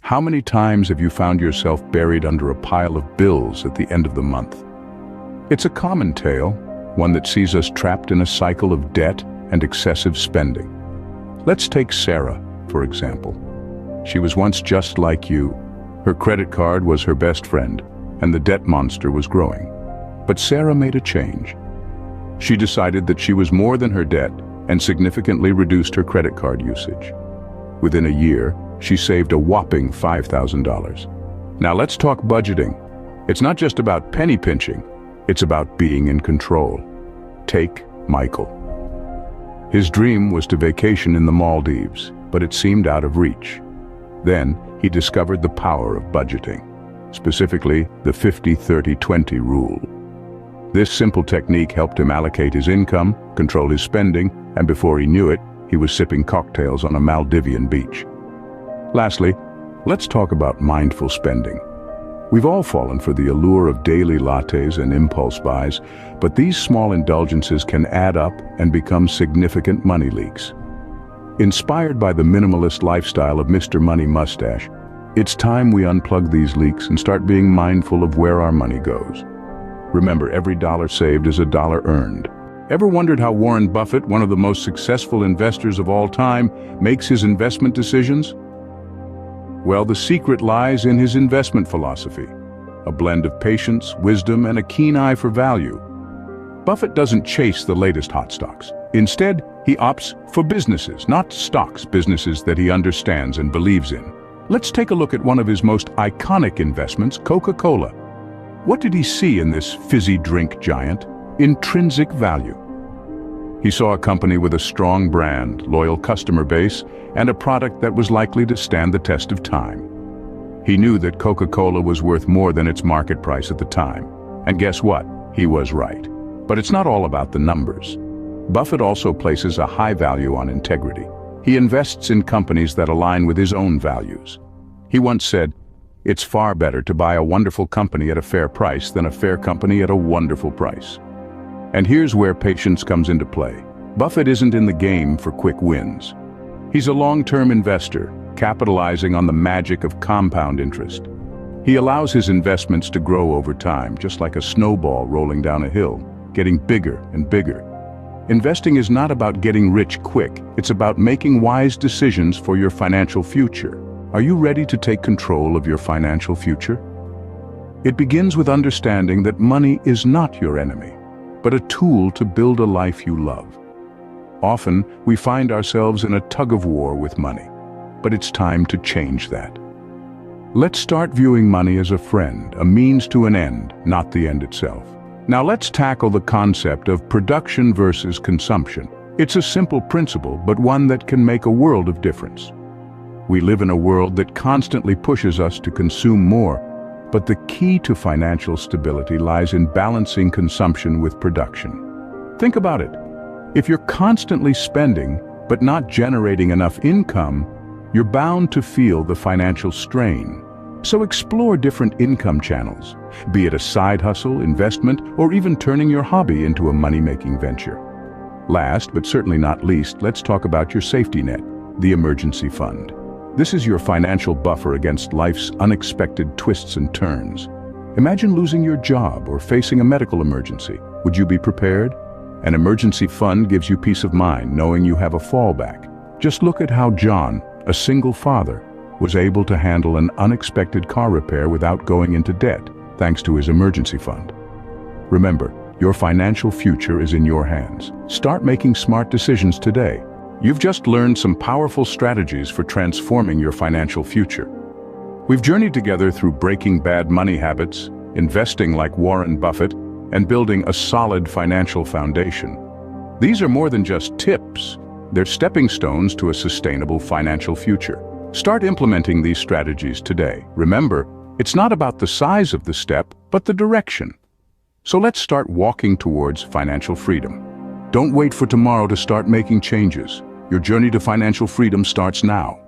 How many times have you found yourself buried under a pile of bills at the end of the month? It's a common tale, one that sees us trapped in a cycle of debt and excessive spending. Let's take Sarah, for example. She was once just like you. Her credit card was her best friend, and the debt monster was growing. But Sarah made a change. She decided that she was more than her debt and significantly reduced her credit card usage. Within a year, she saved a whopping $5,000. Now let's talk budgeting. It's not just about penny pinching, it's about being in control. Take Michael. His dream was to vacation in the Maldives, but it seemed out of reach. Then he discovered the power of budgeting, specifically the 50-30-20 rule. This simple technique helped him allocate his income, control his spending, and before he knew it, he was sipping cocktails on a Maldivian beach. Lastly, let's talk about mindful spending. We've all fallen for the allure of daily lattes and impulse buys, but these small indulgences can add up and become significant money leaks. Inspired by the minimalist lifestyle of Mr. Money Mustache, it's time we unplug these leaks and start being mindful of where our money goes. Remember, every dollar saved is a dollar earned. Ever wondered how Warren Buffett, one of the most successful investors of all time, makes his investment decisions? Well, the secret lies in his investment philosophy, a blend of patience, wisdom, and a keen eye for value. Buffett doesn't chase the latest hot stocks. Instead, he opts for businesses, not stocks, businesses that he understands and believes in. Let's take a look at one of his most iconic investments, Coca-Cola. What did he see in this fizzy drink giant? Intrinsic value. He saw a company with a strong brand, loyal customer base, and a product that was likely to stand the test of time. He knew that Coca-Cola was worth more than its market price at the time. And guess what? He was right. But it's not all about the numbers. Buffett also places a high value on integrity. He invests in companies that align with his own values. He once said, "It's far better to buy a wonderful company at a fair price than a fair company at a wonderful price." And here's where patience comes into play. Buffett isn't in the game for quick wins. He's a long-term investor, capitalizing on the magic of compound interest. He allows his investments to grow over time, just like a snowball rolling down a hill, getting bigger and bigger. Investing is not about getting rich quick, it's about making wise decisions for your financial future. Are you ready to take control of your financial future? It begins with understanding that money is not your enemy, but a tool to build a life you love. Often, we find ourselves in a tug-of-war with money, but it's time to change that. Let's start viewing money as a friend, a means to an end, not the end itself. Now let's tackle the concept of production versus consumption. It's a simple principle, but one that can make a world of difference. We live in a world that constantly pushes us to consume more, but the key to financial stability lies in balancing consumption with production. Think about it. If you're constantly spending, but not generating enough income, you're bound to feel the financial strain. So explore different income channels, be it a side hustle, investment, or even turning your hobby into a money-making venture. Last, but certainly not least, let's talk about your safety net, the emergency fund. This is your financial buffer against life's unexpected twists and turns. Imagine losing your job or facing a medical emergency. Would you be prepared? An emergency fund gives you peace of mind knowing you have a fallback. Just look at how John, a single father, was able to handle an unexpected car repair without going into debt, thanks to his emergency fund. Remember, your financial future is in your hands. Start making smart decisions today. You've just learned some powerful strategies for transforming your financial future. We've journeyed together through breaking bad money habits, investing like Warren Buffett, and building a solid financial foundation. These are more than just tips. They're stepping stones to a sustainable financial future. Start implementing these strategies today. Remember, it's not about the size of the step, but the direction. So let's start walking towards financial freedom. Don't wait for tomorrow to start making changes. Your journey to financial freedom starts now.